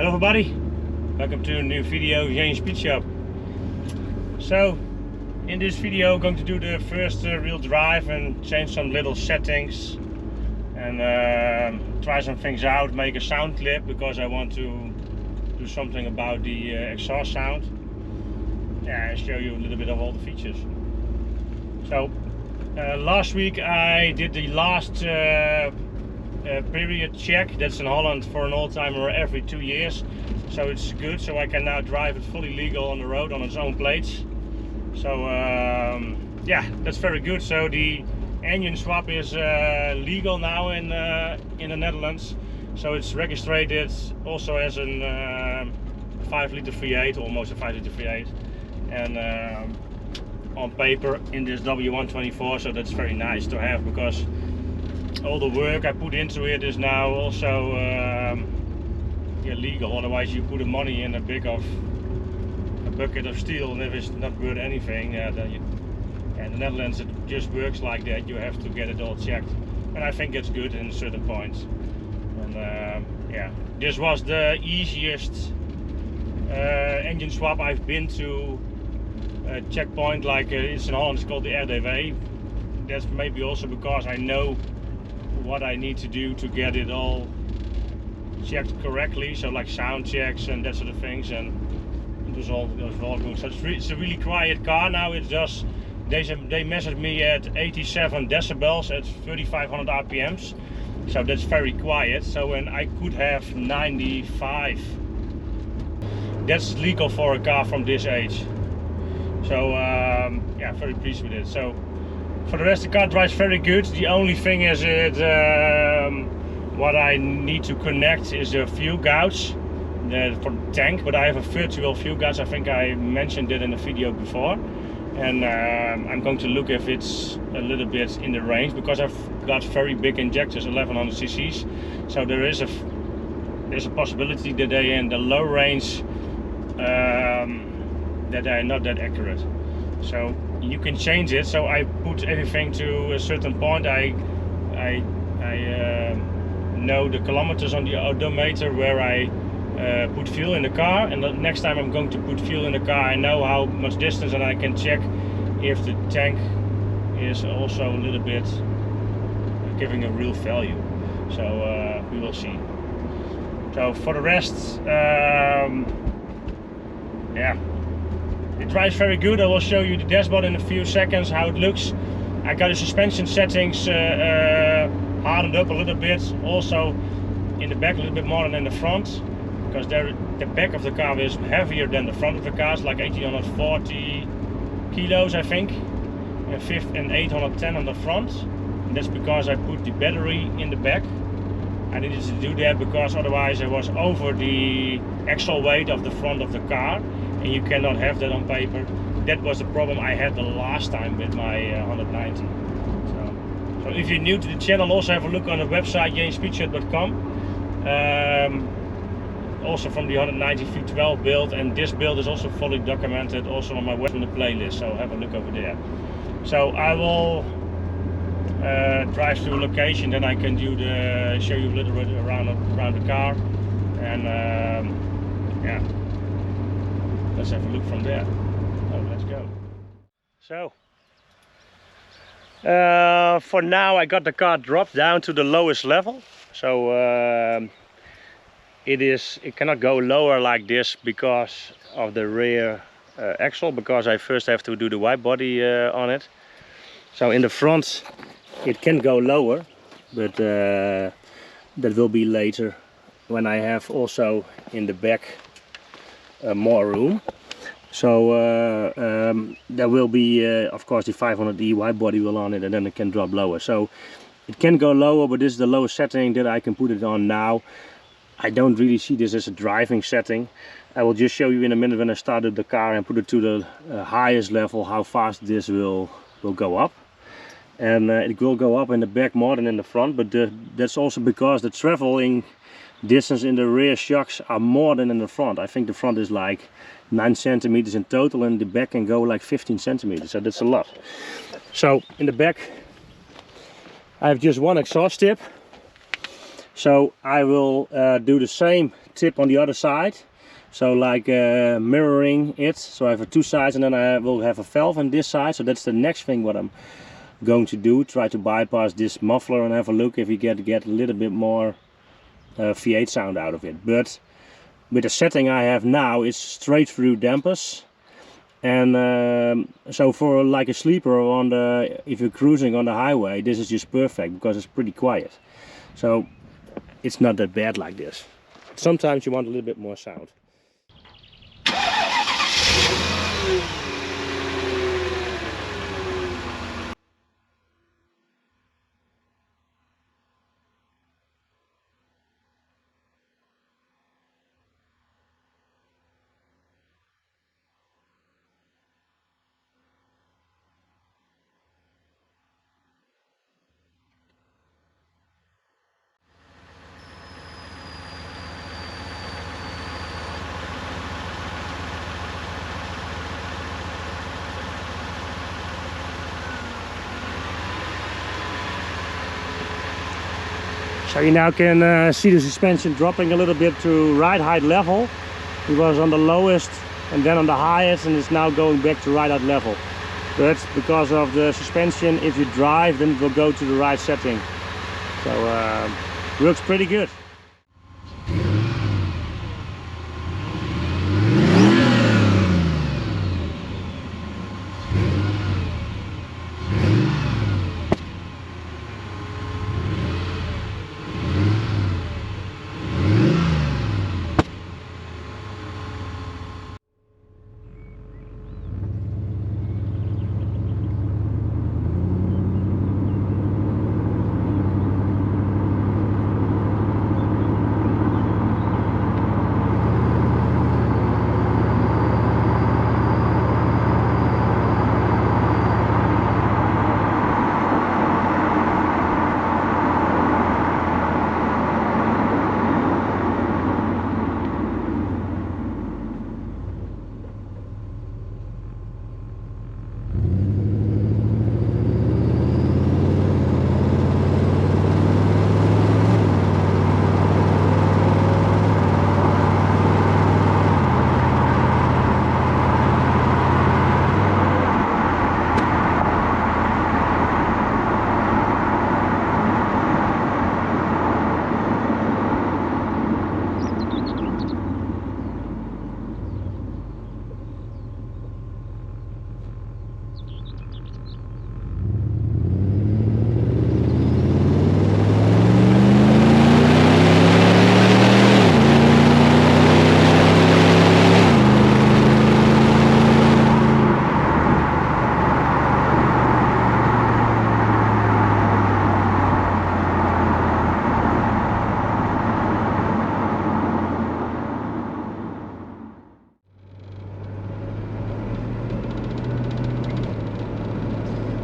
Hello everybody, welcome to a new video, JMSpeedshop. So in this video I'm going to do the first real drive and change some little settings and try some things out, make a sound clip because I want to do something about the exhaust sound. Yeah, and show you a little bit of all the features. So last week I did the last period check. That's in Holland for an oldtimer every 2 years, so it's good, so I can now drive it fully legal on the road on its own plates. So yeah, that's very good. So the engine swap is legal now in the Netherlands, so it's registered also as a 5-liter V8, almost a 5-liter V8, and on paper in this W124, so that's very nice to have because all the work I put into it is now also yeah, legal. Otherwise you put the money in a bucket of steel, and if it's not worth anything, then in the Netherlands it just works like that. You have to get it all checked, and I think it's good in certain points. And yeah, this was the easiest engine swap I've been to. Checkpoint like it's in Holland, it's called the RDW. That's maybe also because I know what I need to do to get it all checked correctly, so like sound checks and that sort of things, and it was all good. So it's a really quiet car now. It's just they measured me at 87 decibels at 3500 RPMs, so that's very quiet. So when I could have 95, that's legal for a car from this age. So yeah, very pleased with it. So for the rest, the car drives very good. The only thing is what I need to connect is the fuel gauge for the tank, but I have a virtual fuel gauge. I think I mentioned it in the video before, and I'm going to look if it's a little bit in the range because I've got very big injectors, 1100 cc's. So there's a possibility that they in the low range that they are not that accurate. So you can change it. So I put everything to a certain point. I know the kilometers on the odometer where I put fuel in the car, and the next time I'm going to put fuel in the car, I know how much distance, and I can check if the tank is also a little bit giving a real value. So we will see. So for the rest, yeah, it drives very good. I will show you the dashboard in a few seconds, how it looks. I got the suspension settings hardened up a little bit, also in the back a little bit more than in the front, because the back of the car is heavier than the front of the car. It's like 1840 kilos I think, and 810 on the front. And that's because I put the battery in the back. I needed to do that because otherwise I was over the axle weight of the front of the car, and you cannot have that on paper. That was the problem I had the last time with my 190. So if you're new to the channel, also have a look on the website JMSpeedshop.com. Also from the 190 V12 build, and this build is also fully documented also on my website in the playlist, so have a look over there. So I will drive to a location, then I can show you a little bit around the car, and yeah, let's have a look from there. Oh, let's go. So for now I got the car dropped down to the lowest level, so it cannot go lower like this because of the rear axle, because I first have to do the wide body on it. So in the front it can go lower, but that will be later when I have also in the back more room. So there will be of course the 500e wide body will on it, and then it can drop lower. So it can go lower, but this is the lowest setting that I can put it on now. I don't really see this as a driving setting. I will just show you in a minute when I started the car and put it to the highest level how fast this will go up. And it will go up in the back more than in the front, but that's also because the traveling distance in the rear shocks are more than in the front. I think the front is like 9 centimeters in total, and the back can go like 15 centimeters, so that's a lot. So in the back I have just one exhaust tip, so I will do the same tip on the other side, so like mirroring it. So I have two sides, and then I will have a valve on this side. So that's the next thing what I'm going to do, try to bypass this muffler and have a look if we get a little bit more V8 sound out of it. But with the setting I have now, it's straight through dampers, and so for like a sleeper on the, if you're cruising on the highway, this is just perfect because it's pretty quiet. So it's not that bad like this. Sometimes you want a little bit more sound. So you now can see the suspension dropping a little bit to ride height level. It was on the lowest and then on the highest, and it's now going back to ride height level. That's because of the suspension. If you drive, then it will go to the right setting. So works pretty good.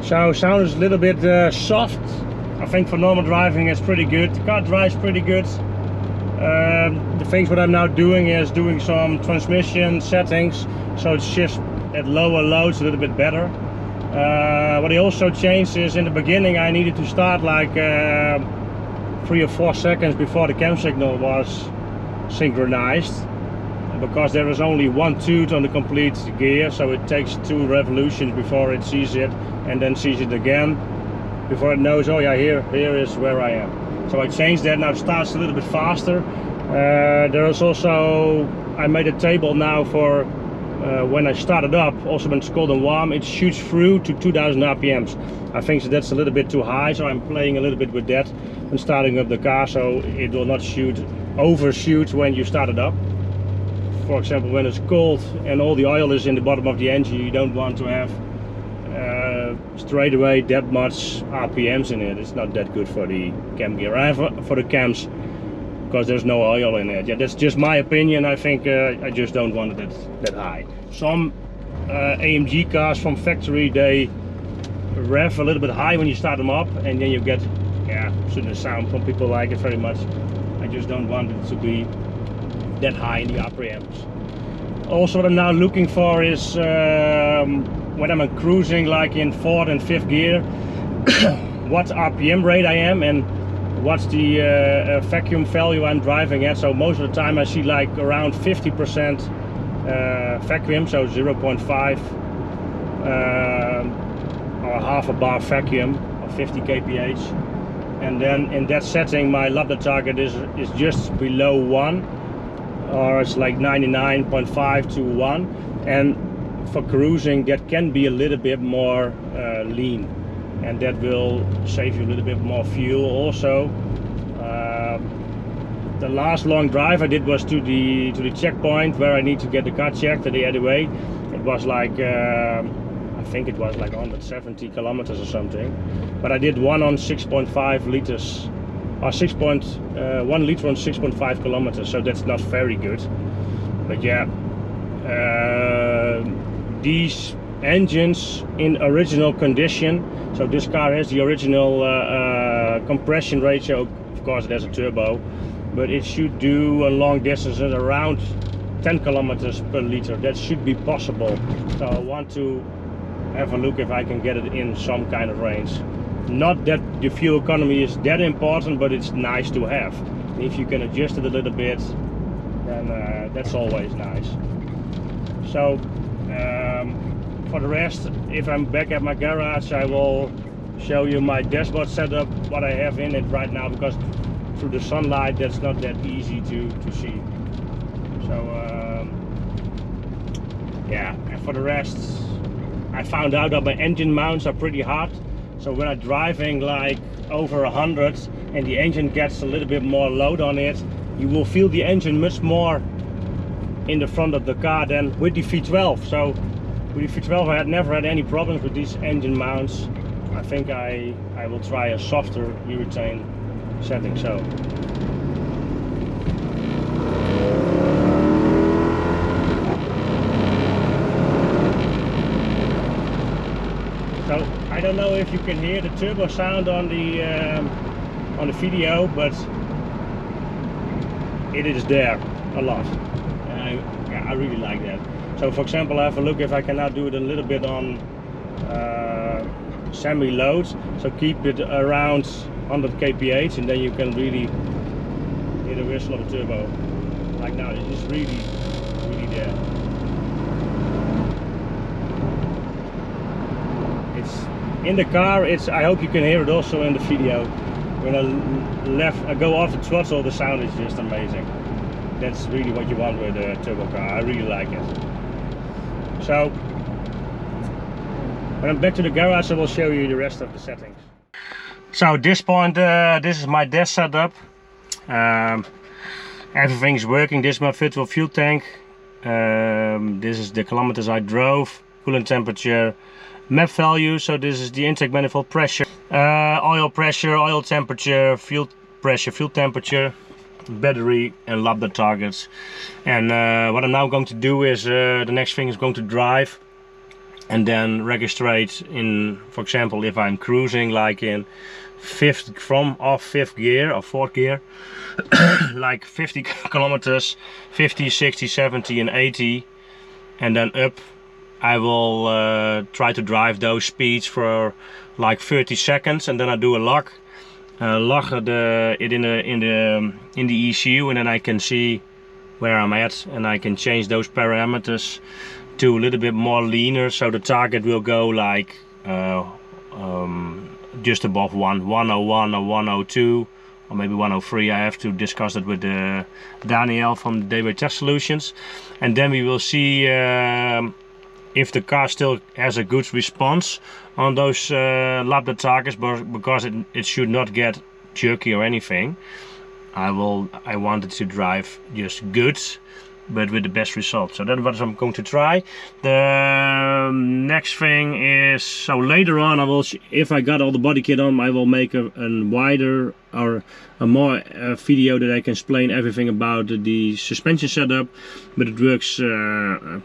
So sound is a little bit soft. I think for normal driving it's pretty good. The car drives pretty good. The things what I'm now doing is doing some transmission settings, so it shifts at lower loads a little bit better. What I also changed is in the beginning I needed to start like 3 or 4 seconds before the cam signal was synchronized, because there is only one toot on the complete gear, so it takes 2 revolutions before it sees it, and then sees it again before it knows, oh yeah, here is where I am. So I changed that. Now it starts a little bit faster. There is also, I made a table now for when I started up, also when it's cold and warm, it shoots through to 2000 RPMs. I think that's a little bit too high, so I'm playing a little bit with that when starting up the car, so it will not overshoot when you start it up. For example, when it's cold and all the oil is in the bottom of the engine, you don't want to have straight away that much RPMs in it. It's not that good for the cam gear. I have for the cams, because there's no oil in it. Yeah, that's just my opinion. I think I just don't want it that high. Some AMG cars from factory, they rev a little bit high when you start them up, and then you get certain sound. Some people like it very much. I just don't want it to be that high in the RPMs. Also, what I'm now looking for is when I'm cruising like in 4th and 5th gear, what RPM rate I am and what's the vacuum value I'm driving at. So most of the time I see like around 50% vacuum, so 0.5 or half a bar vacuum of 50 kph. And then in that setting my lambda target is just below 1, or it's like 99.5 to 1. And for cruising that can be a little bit more lean, and that will save you a little bit more fuel also. The last long drive I did was to the checkpoint where I need to get the car checked at the other way. It was like I think it was like 170 kilometers or something, but I did one on 6.5 liters or 1 liter on 6.5 kilometers, so that's not very good. But yeah, these engines in original condition, so this car has the original compression ratio. Of course it has a turbo, but it should do on long distances around 10 kilometers per liter. That should be possible, so I want to have a look if I can get it in some kind of range. Not that the fuel economy is that important, but it's nice to have. If you can adjust it a little bit, then that's always nice. So for the rest, if I'm back at my garage, I will show you my dashboard setup, what I have in it right now, because through the sunlight that's not that easy to see. So yeah, and for the rest, I found out that my engine mounts are pretty hot. So when I'm driving like over 100 and the engine gets a little bit more load on it, you will feel the engine much more in the front of the car than with the V12. So with the V12 I had never had any problems with these engine mounts. I think I will try a softer urethane setting. So I don't know if you can hear the turbo sound on the video, but it is there a lot. Yeah, I really like that. So for example, I have a look if I can now do it a little bit on semi-load. So keep it around 100 kph, and then you can really hear the whistle of the turbo. Like now, it is really there. It's in the car. I hope you can hear it also in the video. When I go off the throttle, the sound is just amazing. That's really what you want with a turbo car. I really like it. So when I'm back to the garage, I will show you the rest of the settings. So at this point, this is my dash setup. Everything's working. This is my virtual fuel tank. This is the kilometers I drove, coolant temperature, map value. So this is the intake manifold pressure, oil pressure, oil temperature, fuel pressure, fuel temperature, battery, and lambda targets. And what I'm now going to do is the next thing is going to drive and then registrate in, for example, if I'm cruising like in fifth gear or fourth gear, like 50 kilometers, 50, 60, 70 and 80, and then up, I will try to drive those speeds for like 30 seconds, and then I do a log it in the ECU, and then I can see where I'm at, and I can change those parameters to a little bit more leaner, so the target will go like just above 101 or 102 or maybe 103. I have to discuss it with Daniel from the Daily Test Solutions, and then we will see if the car still has a good response on those lambda targets, because it should not get jerky or anything. I wanted to drive just good, but with the best result. So that's what I'm going to try. The next thing is, so later on I will, if I got all the body kit on, I will make a wider or a more video that I can explain everything about the suspension setup. But it works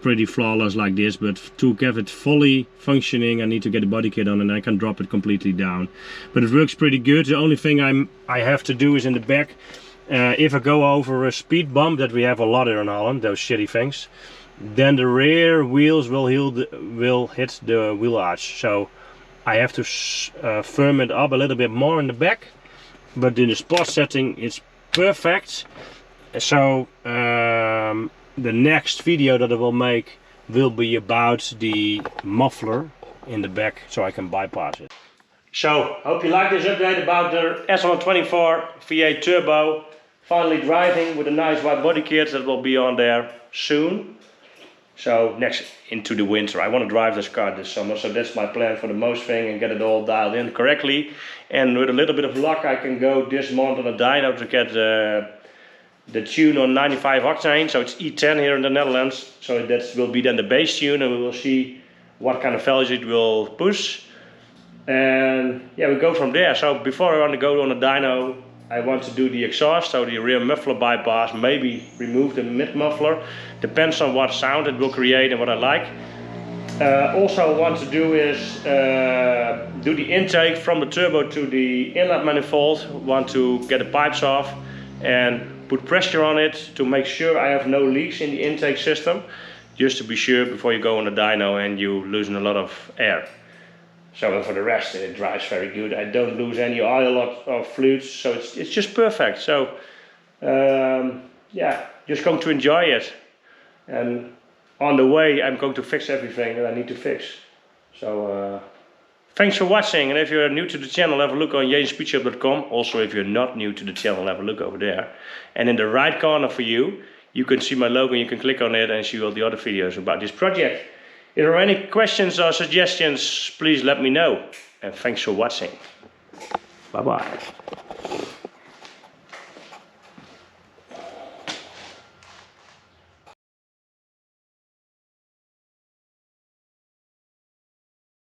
pretty flawless like this, but to get it fully functioning I need to get the body kit on, and I can drop it completely down. But it works pretty good. The only thing I have to do is in the back, if I go over a speed bump that we have a lot here in Holland, those shitty things, then the rear wheels will hit the wheel arch. So I have to firm it up a little bit more in the back, but in the sport setting it's perfect. So the next video that I will make will be about the muffler in the back, so I can bypass it. So, hope you like this update about the S124 V8 Turbo. Finally driving with a nice white body kit that will be on there soon. So next into the winter, I want to drive this car this summer, so that's my plan for the most thing, and get it all dialed in correctly. And with a little bit of luck I can go this month on a dyno to get the tune on 95 octane, so it's E10 here in the Netherlands. So that will be then the base tune, and we will see what kind of values it will push. And yeah, we go from there. So before I want to go on a dyno, I want to do the exhaust, so the rear muffler bypass, maybe remove the mid muffler. Depends on what sound it will create and what I like. Also want to do is do the intake from the turbo to the inlet manifold. Want to get the pipes off and put pressure on it to make sure I have no leaks in the intake system. Just to be sure before you go on the dyno and you loosen a lot of air. So for the rest, it drives very good. I don't lose any oil or fluids, so it's just perfect. So yeah, just going to enjoy it. And on the way, I'm going to fix everything that I need to fix. So thanks for watching. And if you're new to the channel, have a look on JMSpeedshop.com. Also, if you're not new to the channel, have a look over there. And in the right corner for you, you can see my logo. You can click on it and see all the other videos about this project. If there are any questions or suggestions, please let me know. And thanks for watching. Bye bye.